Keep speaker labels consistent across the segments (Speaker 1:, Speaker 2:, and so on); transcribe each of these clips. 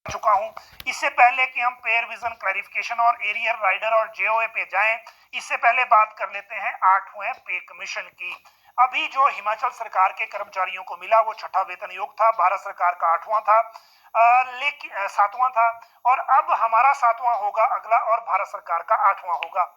Speaker 1: चुका हूं। इससे पहले कि हम पेयर विजन क्लैरिफिकेशन और एरियर राइडर और जेओए पे जाएं, इससे पहले बात कर लेते हैं 8वें पे कमीशन की। अभी जो हिमाचल सरकार के कर्मचारियों को मिला वो 6वां वेतन आयोग था, भारत सरकार का 8वां था, लेकिन 7वां था, और अब हमारा 7वां होगा अगला, और भारत सरकार का 8वां होगा।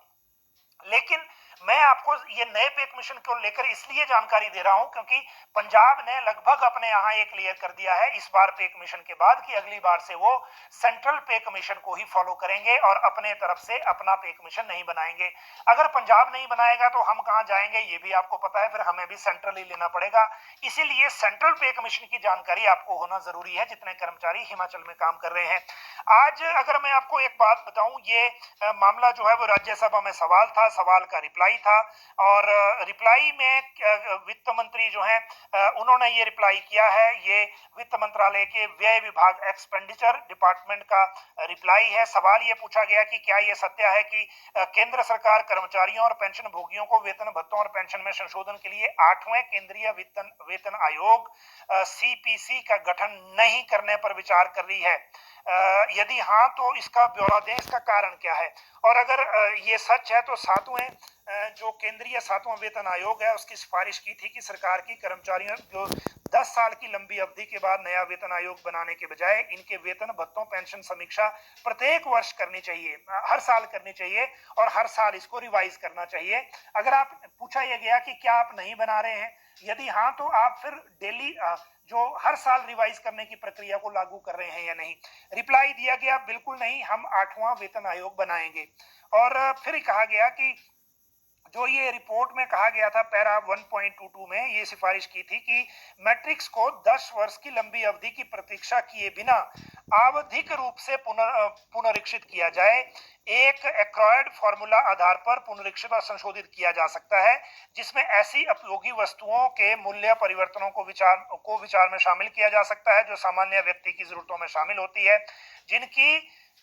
Speaker 1: लेकिन मैं आपको ये नए पे कमीशन को लेकर इसलिए जानकारी दे रहा हूं क्योंकि पंजाब ने लगभग अपने यहां ये क्लियर कर दिया है इस बार पे कमीशन के बाद कि अगली बार से वो सेंट्रल पे कमीशन को ही फॉलो करेंगे और अपने तरफ से अपना पे कमीशन नहीं बनाएंगे। अगर पंजाब नहीं बनाएगा तो हम कहां जाएंगे ये भी आपको पता है, फिर हमें भी सेंट्रल ही लेना पड़ेगा। इसीलिए सेंट्रल पे कमीशन की जानकारी आपको होना जरूरी है जितने कर्मचारी हिमाचल में काम कर रहे हैं। आज अगर मैं आपको एक बात बताऊं, ये मामला जो है वो राज्यसभा में सवाल था, सवाल का रिप्लाई था, और रिप्लाई में वित्त मंत्री जो हैं उन्होंने ये रिप्लाई किया है। ये वित्त मंत्रालय के व्यय विभाग एक्सपेंडिचर डिपार्टमेंट का रिप्लाई है। सवाल ये पूछा गया कि क्या ये सत्य है कि केंद्र सरकार कर्मचारियों और पेंशन भोगियों को वेतन भत्तों और पेंशन में संशोधन के लिए 8वें केंद्रीय वेतन आयोग सीपीसी का गठन नहीं करने पर विचार कर रही है। यदि हाँ तो इसका ब्यौरा दें, इसका कारण क्या है। और अगर ये सच है तो 7वां वेतन आयोग है उसकी सिफारिश की थी कि सरकार की कर्मचारियों जो 10 साल की लंबी अवधि के बाद नया वेतन आयोग बनाने के बजाय इनके वेतन भत्तों पेंशन समीक्षा प्रत्येक वर्ष करनी चाहिए, हर साल करनी चाहिए, और हर साल इसको रिवाइज करना चाहिए। अगर आप पूछा यह गया कि क्या आप नहीं बना रहे हैं, यदि हाँ तो आप फिर डेली जो हर साल रिवाइज करने की प्रक्रिया को लागू कर रहे हैं या नहीं। रिप्लाई दिया गया बिल्कुल नहीं, हम 8वां वेतन आयोग बनाएंगे। और फिर कहा गया कि जो ये रिपोर्ट में कहा गया था पैरा 1.22 में ये सिफारिश की थी कि मैट्रिक्स को 10 वर्ष की लंबी अवधि की प्रतीक्षा किए बिना आवधिक रूप से पुनरीक्षित किया जाए। एक एक्वायर्ड फॉर्मूला आधार पर पुनरीक्षित और संशोधित किया जा सकता है जिसमें ऐसी उपयोगी वस्तुओं के मूल्य परिवर्तनों को विचार में शामिल किया जा सकता है जो सामान्य व्यक्ति की जरूरतों में शामिल होती है,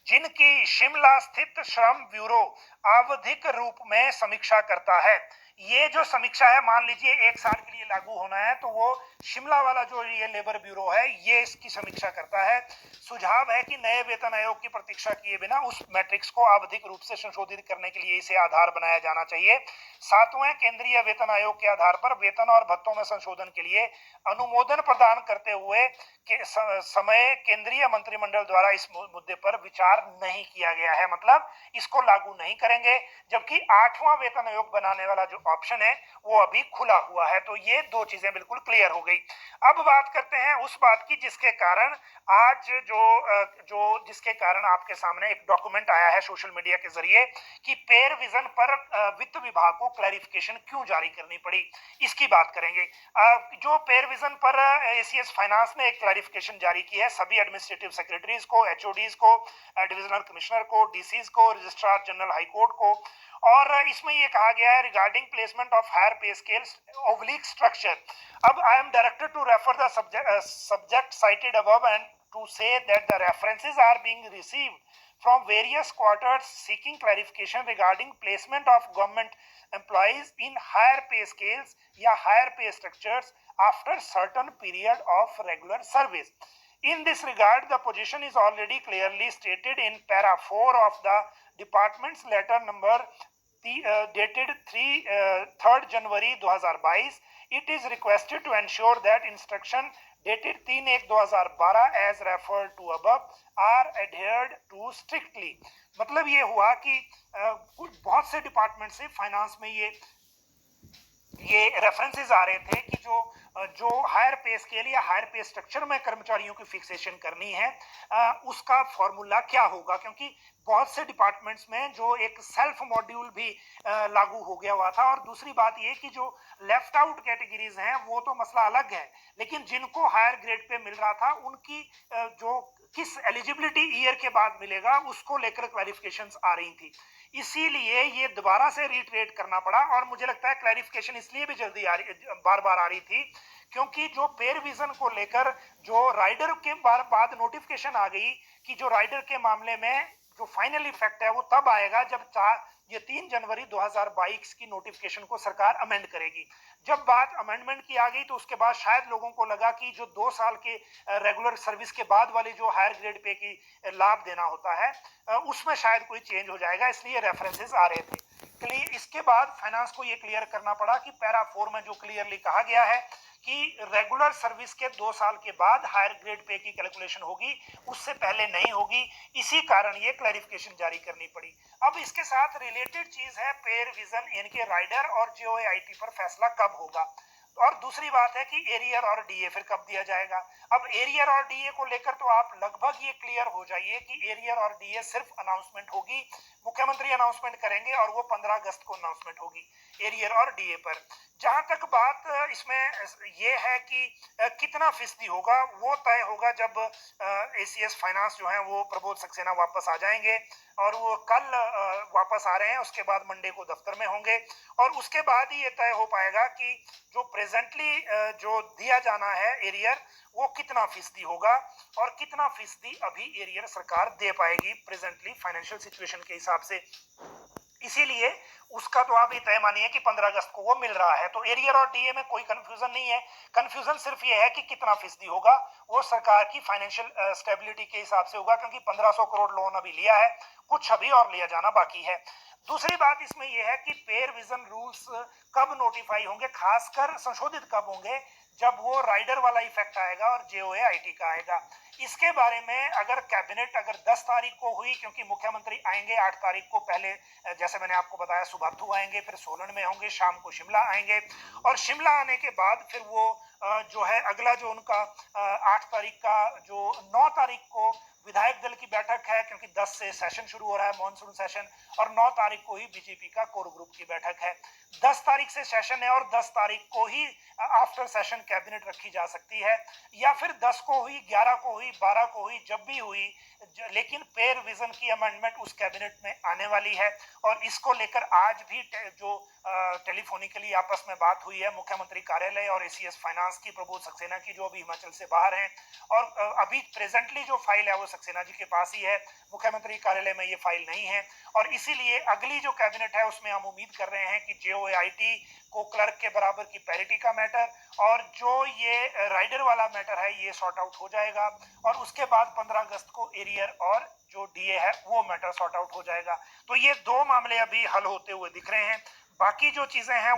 Speaker 1: जिनकी शिमला स्थित श्रम ब्यूरो आवधिक रूप में समीक्षा करता है। ये जो समीक्षा है, मान लीजिए 1 साल के लिए लागू होना है तो वो शिमला वाला जो ये लेबर ब्यूरो है ये इसकी समीक्षा करता है। सुझाव है कि नए वेतन आयोग की प्रतीक्षा किए बिना उस मैट्रिक्स को आवधिक रूप से संशोधित करने के लिए इसे आधार बनाया जाना चाहिए। 7वें केंद्रीय वेतन आयोग के आधार पर वेतन और भत्तों में संशोधन के लिए अनुमोदन प्रदान करते हुए के समय केंद्रीय मंत्रिमंडल द्वारा इस मुद्दे पर विचार नहीं किया गया है, मतलब इसको लागू नहीं करेंगे। जबकि 8वां वेतन आयोग बनाने वाला जो ऑप्शन है वो अभी खुला हुआ है। तो ये दो चीजें बिल्कुल क्लियर हो गई। अब बात करते हैं उस बात की जिसके कारण आज जिसके कारण आपके सामने एक डॉक्यूमेंट आया है सोशल मीडिया के जरिए कि पेयर विजन पर वित्त विभाग को क्लैरिफिकेशन क्यों जारी करनी पड़ी, इसकी बात करेंगे। जो पेयर विजन पर एसीएस फाइनेंस ने एक क्लैरिफिकेशन जारी की है सभी एडमिनिस्ट्रेटिव सेक्रेटरीज को, एचओडीज को, डिविजनल कमिश्नर को, डीसीज को, रजिस्ट्रार जनरल हाई कोर्ट को, और इसमें ये कहा गया है regarding placement of higher pay scales oblique structure. अब I am directed to refer the subject cited above and to say that the references are being received from various quarters seeking clarification regarding placement of government employees in higher pay scales या higher pay structures after certain period of regular service. In this regard, the position is already clearly stated in para 4 of the department's letter number dated 3rd January 2022. It is requested to ensure that instruction dated 3/1/2012 as referred to above are adhered to strictly। मतलब ये हुआ कि बहुत से department से finance में ये references आ रहे थे कि जो हायर पे स्केल या हायर पे स्ट्रक्चर में कर्मचारियों की फिक्सेशन करनी है उसका फॉर्मूला क्या होगा, क्योंकि बहुत से डिपार्टमेंट्स में जो एक सेल्फ मॉड्यूल भी लागू हो गया हुआ था। और दूसरी बात ये कि जो लेफ्ट आउट कैटेगरीज हैं वो तो मसला अलग है, लेकिन जिनको हायर ग्रेड पे मिल रहा था उनकी जो किस एलिजिबिलिटी ईयर के बाद मिलेगा उसको लेकर क्लैरिफिकेशंस आ रही थी। इसीलिए ये दोबारा से रिट्रेट करना पड़ा, और मुझे लगता है क्लैरिफिकेशन इसलिए भी जल्दी बार बार आ रही थी क्योंकि जो पेयर विजन को लेकर जो राइडर के बाद नोटिफिकेशन आ गई कि जो राइडर के मामले में जो फाइनल इफेक्ट है वो तब आएगा जब ये 3 जनवरी 2022 की नोटिफिकेशन को सरकार अमेंड करेगी। जब बात अमेंडमेंट की आ गई तो उसके बाद शायद लोगों को लगा कि जो 2 साल के रेगुलर सर्विस के बाद वाली जो हायर ग्रेड पे की लाभ देना होता है उसमें शायद कोई चेंज हो जाएगा, इसलिए रेफरेंसेस आ रहे थे। क्लियर इसके बाद फाइनेंस को ये क्लियर करना पड़ा कि पैरा 4 में जो क्लियरली कहा गया है कि रेगुलर सर्विस के 2 साल के बाद हायर ग्रेड पे की कैलकुलेशन होगी, उससे पहले नहीं होगी। इसी कारण ये क्लैरिफिकेशन जारी करनी पड़ी। अब इसके साथ रिलेटेड चीज है पे रिवीजन इनके राइडर और जेओआईटी पर फैसला कब होगा। और दूसरी बात है कि एरियर और डीए फिर कब दिया जाएगा। अब एरियर और डीए को लेकर तो आप लगभग ये क्लियर हो जाइए कि एरियर और डीए सिर्फ अनाउंसमेंट होगी, मुख्यमंत्री अनाउंसमेंट करेंगे और वो 15 अगस्त को अनाउंसमेंट होगी एरियर और डीए पर। जहां तक बात इसमें ये है कि कितना फीसदी होगा वो तय होगा जब एसीएस फाइनेंस जो है वो प्रबोध सक्सेना वापस आ जाएंगे और वो कल वापस आ रहे हैं, उसके बाद मंडे को दफ्तर में होंगे और उसके बाद ही ये तय हो पाएगा कि जो प्रेजेंटली जो दिया जाना है एरियर वो कितना फीसदी होगा और कितना फीसदी अभी एरियर सरकार दे पाएगी प्रेजेंटली फाइनेंशियल सिचुएशन के हिसाब से। इसीलिए उसका तो आप ये तय मानिए कि 15 अगस्त को वो मिल रहा है। तो एरियर और डीए में कोई कंफ्यूजन नहीं है, कंफ्यूजन सिर्फ ये है कि कितना फीसदी होगा, वो सरकार की फाइनेंशियल स्टेबिलिटी के हिसाब से होगा, क्योंकि 1500 करोड़ लोन अभी लिया है, कुछ अभी और लिया जाना बाकी है। दूसरी बात इसमें यह है कि पे रिवीजन रूल्स कब नोटिफाई होंगे, खासकर संशोधित कब होंगे, जब वो राइडर वाला इफेक्ट आएगा और जेओआईटी का आएगा। इसके बारे में अगर कैबिनेट अगर 10 तारीख को हुई, क्योंकि मुख्यमंत्री आएंगे 8 तारीख को, पहले जैसे मैंने आपको बताया सुबाथू आएंगे, फिर सोलन में होंगे, शाम को शिमला आएंगे और शिमला आने के बाद फिर वो जो है अगला जो उनका 8 तारीख का जो 9 तारीख को विधायक दल की बैठक है, क्योंकि 10 से सेशन शुरू हो रहा है मॉनसून सेशन, और 9 तारीख को ही बीजेपी का कोर ग्रुप की बैठक है। 10 तारीख से सेशन है और 10 तारीख को ही आफ्टर सेशन कैबिनेट रखी जा सकती है, या फिर 10 को हुई, 11 को हुई, 12 को हुई, जब भी हुई, लेकिन पे रिवीजन की अमेंडमेंट उस कैबिनेट में आने वाली है। और इसको लेकर आज भी जो टेलीफोनिकली आपस में बात हुई है मुख्यमंत्री कार्यालय और एसीएस फाइनेंस की, प्रबोध सक्सेना की जो अभी हिमाचल से बाहर हैं, और अभी प्रेजेंटली जो फाइल है वो सक्सेना जी के पास ही है, मुख्यमंत्री कार्यालय में ये फाइल नहीं है। और इसीलिए अगली जो कैबिनेट है उसमें हम उम्मीद कर रहे हैं कि जेओआईटी को क्लर्क के बराबर की पैरिटी का मैटर और जो ये राइडर वाला मैटर है ये सॉर्ट आउट हो जाएगा, और उसके बाद 15 अगस्त को एरियर और जो डीए है वो मैटर सॉर्ट आउट हो जाएगा। तो ये दो मामले अभी हल होते हुए दिख रहे हैं, बाकी जो चीजें हैं वो